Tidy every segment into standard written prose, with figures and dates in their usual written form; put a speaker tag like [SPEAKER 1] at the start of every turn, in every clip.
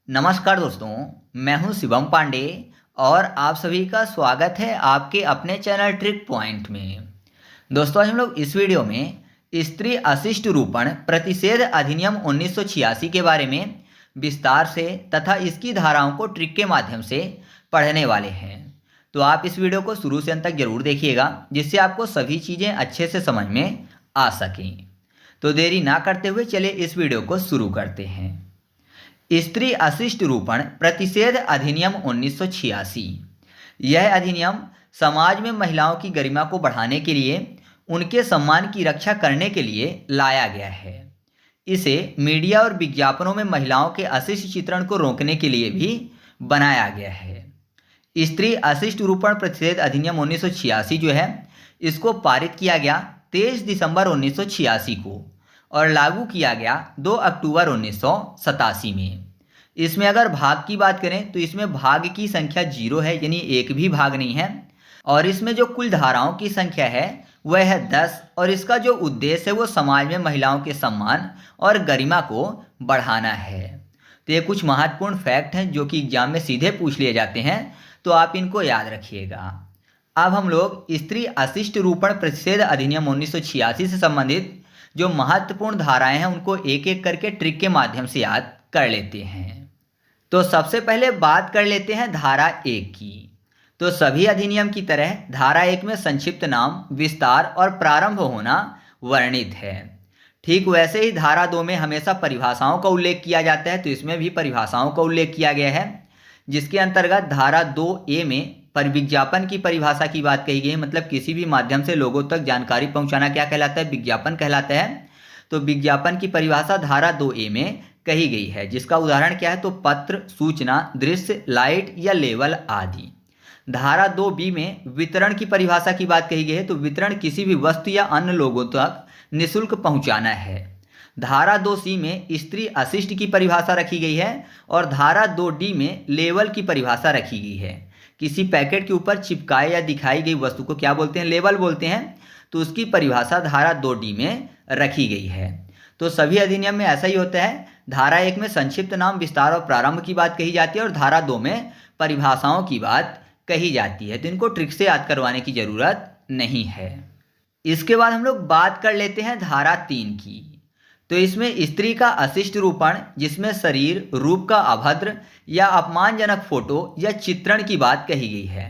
[SPEAKER 1] नमस्कार दोस्तों, मैं हूं शिवम पांडे और आप सभी का स्वागत है आपके अपने चैनल ट्रिक पॉइंट में। दोस्तों, आज हम लोग इस वीडियो में स्त्री अशिष्ट रूपण प्रतिषेध अधिनियम 1986 के बारे में विस्तार से तथा इसकी धाराओं को ट्रिक के माध्यम से पढ़ने वाले हैं। तो आप इस वीडियो को शुरू से अंत तक जरूर देखिएगा, जिससे आपको सभी चीज़ें अच्छे से समझ में आ सकें। तो देरी ना करते हुए चलिए इस वीडियो को शुरू करते हैं। स्त्री अशिष्ट रूपण प्रतिषेध अधिनियम 1986। यह अधिनियम समाज में महिलाओं की गरिमा को बढ़ाने के लिए उनके सम्मान की रक्षा करने के लिए लाया गया है। इसे मीडिया और विज्ञापनों में महिलाओं के अशिष्ट चित्रण को रोकने के लिए भी बनाया गया है। स्त्री अशिष्ट रूपण प्रतिषेध अधिनियम 1986 जो है, इसको पारित किया गया 23 दिसंबर 1986 को और लागू किया गया 2 अक्टूबर 1987 में। इसमें अगर भाग की बात करें तो इसमें भाग की संख्या 0 है, यानी एक भी भाग नहीं है। और इसमें जो कुल धाराओं की संख्या है वह है 10 और इसका जो उद्देश्य है वो समाज में महिलाओं के सम्मान और गरिमा को बढ़ाना है। तो ये कुछ महत्वपूर्ण फैक्ट हैं जो कि एग्जाम में सीधे पूछ लिए जाते हैं, तो आप इनको याद रखिएगा। अब हम लोग स्त्री अशिष्ट रूपण प्रतिषेध अधिनियम 1986 से संबंधित जो महत्वपूर्ण धाराएं हैं उनको एक एक करके ट्रिक के माध्यम से याद कर लेते हैं। तो सबसे पहले बात कर लेते हैं धारा 1 की। तो सभी अधिनियम की तरह धारा 1 में संक्षिप्त नाम, विस्तार और प्रारंभ होना वर्णित है। ठीक वैसे ही धारा 2 में हमेशा परिभाषाओं का उल्लेख किया जाता है, तो इसमें भी परिभाषाओं का उल्लेख किया गया है, जिसके अंतर्गत धारा 2A में विज्ञापन की परिभाषा की बात कही गई है। मतलब किसी भी माध्यम से लोगों तक जानकारी पहुंचाना क्या कहलाता है? विज्ञापन कहलाता है। तो विज्ञापन की परिभाषा धारा 2A में कही गई है, जिसका उदाहरण क्या है? तो पत्र, सूचना, दृश्य, लाइट या लेबल आदि। धारा 2B में वितरण की परिभाषा की बात कही गई है, तो वितरण किसी भी वस्तु या अन्य लोगों तक निःशुल्क पहुंचाना है। धारा 2C में स्त्री अशिष्ट की परिभाषा रखी गई है और धारा 2D में लेबल की परिभाषा रखी गई है। किसी पैकेट के ऊपर चिपकाए या दिखाई गई वस्तु को क्या बोलते हैं? लेबल बोलते हैं। तो उसकी परिभाषा धारा 2D में रखी गई है। तो सभी अधिनियम में ऐसा ही होता है। धारा 1 में संक्षिप्त नाम, विस्तार और प्रारंभ की बात कही जाती है और धारा 2 में परिभाषाओं की बात कही जाती है। तो इनको ट्रिक से याद करवाने की जरूरत नहीं है। इसके बाद हम लोग बात कर लेते हैं धारा 3 की। तो इसमें स्त्री का अशिष्ट रूपण, जिसमें शरीर, रूप का अभद्र या अपमानजनक फोटो या चित्रण की बात कही गई है।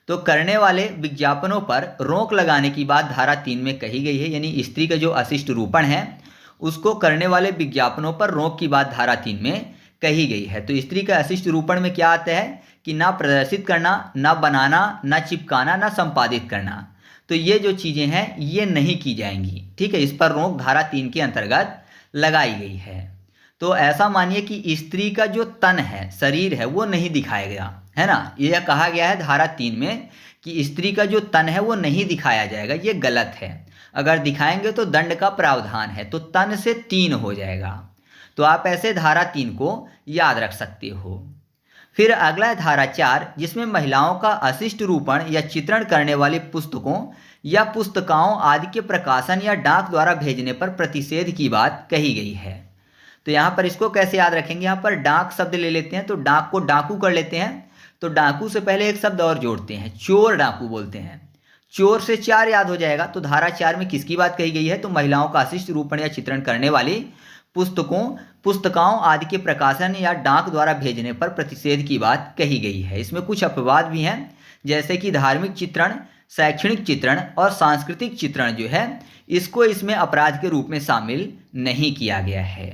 [SPEAKER 1] तो करने वाले विज्ञापनों पर रोक लगाने की बात धारा 3 में कही गई है, यानी स्त्री का जो अशिष्ट रूपण है उसको करने वाले विज्ञापनों पर रोक की बात धारा 3 में कही गई है। तो स्त्री का अशिष्ट रूपण में क्या आता है कि ना प्रदर्शित करना, ना बनाना, ना चिपकाना, ना संपादित करना। तो ये जो चीज़ें हैं ये नहीं की जाएंगी। ठीक है, इस पर रोक धारा 3 के अंतर्गत लगाई गई है। तो ऐसा मानिए कि स्त्री का जो तन है, शरीर है, वो नहीं दिखाया गया है ना। यह कहा गया है धारा 3 में कि स्त्री का जो तन है वो नहीं दिखाया जाएगा। ये गलत है। अगर दिखाएंगे तो दंड का प्रावधान है। तो तन से 3 हो जाएगा। तो आप ऐसे धारा 3 को याद रख सकते हो। फिर अगला है धारा 4, जिसमें महिलाओं का अशिष्ट रूपण या चित्रण करने वाली पुस्तकों या पुस्तिकाओं आदि के प्रकाशन या डाक द्वारा भेजने पर प्रतिषेध की बात कही गई है। तो यहाँ पर इसको कैसे याद रखेंगे? यहाँ पर डाक शब्द ले लेते हैं, तो डाक को डाकू कर लेते हैं। तो डाकू से पहले एक शब्द और जोड़ते हैं, चोर डाकू बोलते हैं। चोर से 4 याद हो जाएगा। तो धारा 4 में किसकी बात कही गई है? तो महिलाओं का अशिष्ट रूपण या चित्रण करने वाली पुस्तकाओं आदि के प्रकाशन या डाक द्वारा भेजने पर प्रतिषेध की बात कही गई है। इसमें कुछ अपवाद भी हैं, जैसे कि धार्मिक चित्रण, शैक्षणिक चित्रण और सांस्कृतिक चित्रण जो है इसको इसमें अपराध के रूप में शामिल नहीं किया गया है।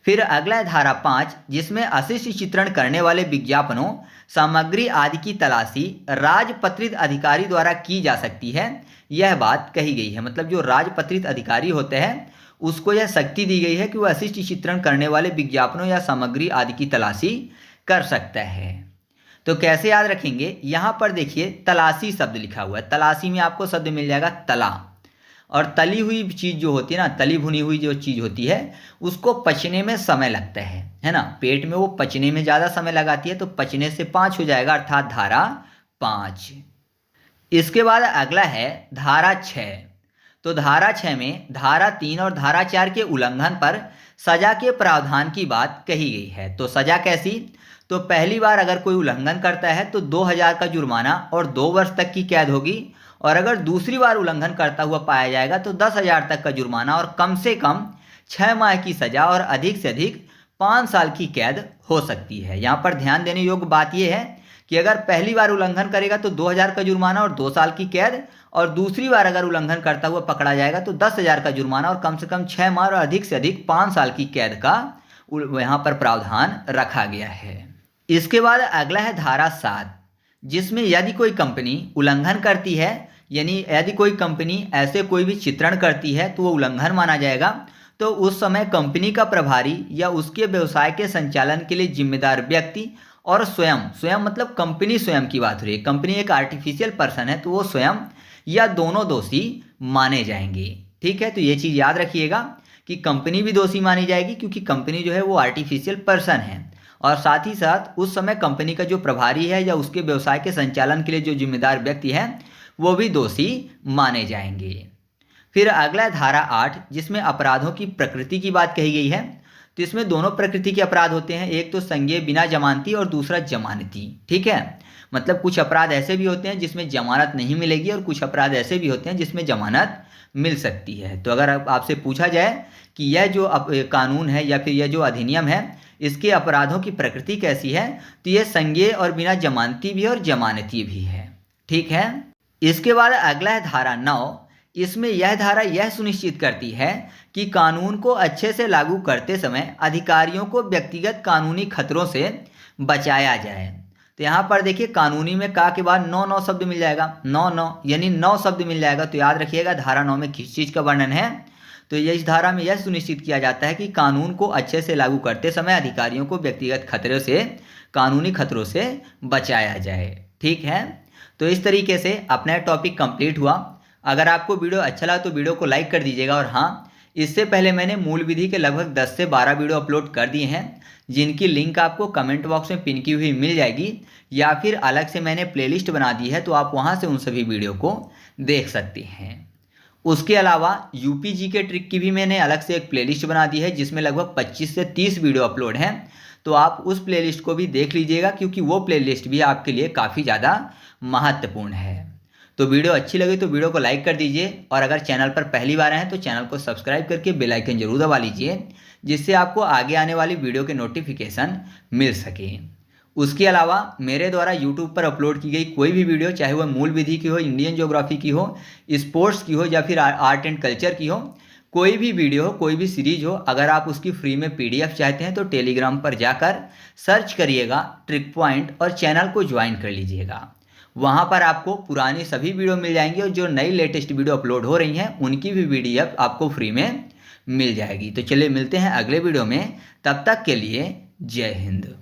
[SPEAKER 1] फिर अगला है धारा 5, जिसमें अशिष्ट चित्रण करने वाले विज्ञापनों, सामग्री आदि की तलाशी राजपत्रित अधिकारी द्वारा की जा सकती है। यह बात कही गई है। मतलब जो राजपत्रित अधिकारी होते हैं उसको यह शक्ति दी गई है कि वह अशिष्ट चित्रण करने वाले विज्ञापनों या सामग्री आदि की तलाशी कर सकता है। तो कैसे याद रखेंगे? यहाँ पर देखिए तलाशी शब्द लिखा हुआ है। तलाशी में आपको शब्द मिल जाएगा तला। और तली हुई चीज़ जो होती है ना, तली भुनी हुई जो चीज़ होती है उसको पचने में समय लगता है ना। पेट में वो पचने में ज़्यादा समय लगाती है। तो पचने से 5 हो जाएगा, अर्थात धारा 5। इसके बाद अगला है धारा 6। तो धारा 6 में धारा 3 और धारा 4 के उल्लंघन पर सजा के प्रावधान की बात कही गई है। तो सजा कैसी? तो पहली बार अगर कोई उल्लंघन करता है तो 2000 का जुर्माना और 2 वर्ष तक की कैद होगी, और अगर दूसरी बार उल्लंघन करता हुआ पाया जाएगा तो 10,000 तक का जुर्माना और कम से कम 6 माह की सजा और अधिक से अधिक 5 साल की कैद हो सकती है। यहाँ पर ध्यान देने योग्य बात यह है कि अगर पहली बार उल्लंघन करेगा तो 2000 का जुर्माना और 2 साल की कैद, और दूसरी बार अगर उल्लंघन करता हुआ पकड़ा जाएगा तो 10,000 का जुर्माना और कम से कम 6 माह और अधिक से अधिक 5 साल की कैद का यहाँ पर प्रावधान रखा गया है। इसके बाद अगला है धारा 7, जिसमें यदि कोई कंपनी उल्लंघन करती है, यानी यदि कोई कंपनी ऐसे कोई भी चित्रण करती है तो वो उल्लंघन माना जाएगा। तो उस समय कंपनी का प्रभारी या उसके व्यवसाय के संचालन के लिए जिम्मेदार व्यक्ति और स्वयं मतलब कंपनी स्वयं की बात हो रही है, कंपनी एक आर्टिफिशियल पर्सन है तो वो स्वयं या दोनों दोषी माने जाएंगे। ठीक है, तो ये चीज़ याद रखिएगा कि कंपनी भी दोषी मानी जाएगी क्योंकि कंपनी जो है वो आर्टिफिशियल पर्सन है, और साथ ही साथ उस समय कंपनी का जो प्रभारी है या उसके व्यवसाय के संचालन के लिए जो जिम्मेदार व्यक्ति है वो भी दोषी माने जाएंगे। फिर अगला धारा 8, जिसमें अपराधों की प्रकृति की बात कही गई है। तो इसमें दोनों प्रकृति के अपराध होते हैं, एक तो संज्ञेय बिना जमानती और दूसरा जमानती। ठीक है, मतलब कुछ अपराध ऐसे भी होते हैं जिसमें जमानत नहीं मिलेगी और कुछ अपराध ऐसे भी होते हैं जिसमें जमानत मिल सकती है। तो अगर आपसे पूछा जाए कि यह जो कानून है या फिर यह जो अधिनियम है इसके अपराधों की प्रकृति कैसी है, तो यह संज्ञेय और बिना जमानती भी और जमानती भी है। ठीक है, इसके बाद अगला है धारा 9। इसमें यह धारा यह सुनिश्चित करती है कि कानून को अच्छे से लागू करते समय अधिकारियों को व्यक्तिगत कानूनी खतरों से बचाया जाए। तो यहाँ पर देखिए कानूनी में का के बाद 9 शब्द मिल जाएगा, 9 यानी 9 शब्द मिल जाएगा। तो याद रखिएगा धारा 9 में किस चीज़ का वर्णन है, तो ये इस धारा में यह सुनिश्चित किया जाता है कि कानून को अच्छे से लागू करते समय अधिकारियों को व्यक्तिगत खतरों से, कानूनी खतरों से बचाया जाए। ठीक है, तो इस तरीके से अपना टॉपिक कंप्लीट हुआ। अगर आपको वीडियो अच्छा लगा तो वीडियो को लाइक कर दीजिएगा, और हाँ, इससे पहले मैंने मूल विधि के लगभग 10 से 12 वीडियो अपलोड कर दिए हैं जिनकी लिंक आपको कमेंट बॉक्स में पिन की हुई मिल जाएगी, या फिर अलग से मैंने प्लेलिस्ट बना दी है तो आप वहाँ से उन सभी वीडियो को देख सकते हैं। उसके अलावा यूपीजी के ट्रिक की भी मैंने अलग से एक प्लेलिस्ट बना दी है जिसमें लगभग 25 से 30 वीडियो अपलोड हैं, तो आप उस प्लेलिस्ट को भी देख लीजिएगा क्योंकि वो प्लेलिस्ट भी आपके लिए काफ़ी ज़्यादा महत्वपूर्ण है। तो वीडियो अच्छी लगी तो वीडियो को लाइक कर दीजिए, और अगर चैनल पर पहली बार आए हैं तो चैनल को सब्सक्राइब करके बेल आइकन जरूर दबा लीजिए जिससे आपको आगे आने वाली वीडियो के नोटिफिकेशन मिल सके। उसके अलावा मेरे द्वारा यूट्यूब पर अपलोड की गई कोई भी वीडियो, चाहे वह मूल विधि की हो, इंडियन ज्योग्राफी की हो, स्पोर्ट्स की हो या फिर आर्ट एंड कल्चर की हो, कोई भी वीडियो हो, कोई भी सीरीज हो, अगर आप उसकी फ्री में PDF चाहते हैं तो टेलीग्राम पर जाकर सर्च करिएगा ट्रिक पॉइंट और चैनल को ज्वाइन कर लीजिएगा। वहाँ पर आपको पुरानी सभी वीडियो मिल जाएंगी और जो नई लेटेस्ट वीडियो अपलोड हो रही हैं उनकी भी PDF आपको फ्री में मिल जाएगी। तो चलिए मिलते हैं अगले वीडियो में, तब तक के लिए जय हिंद।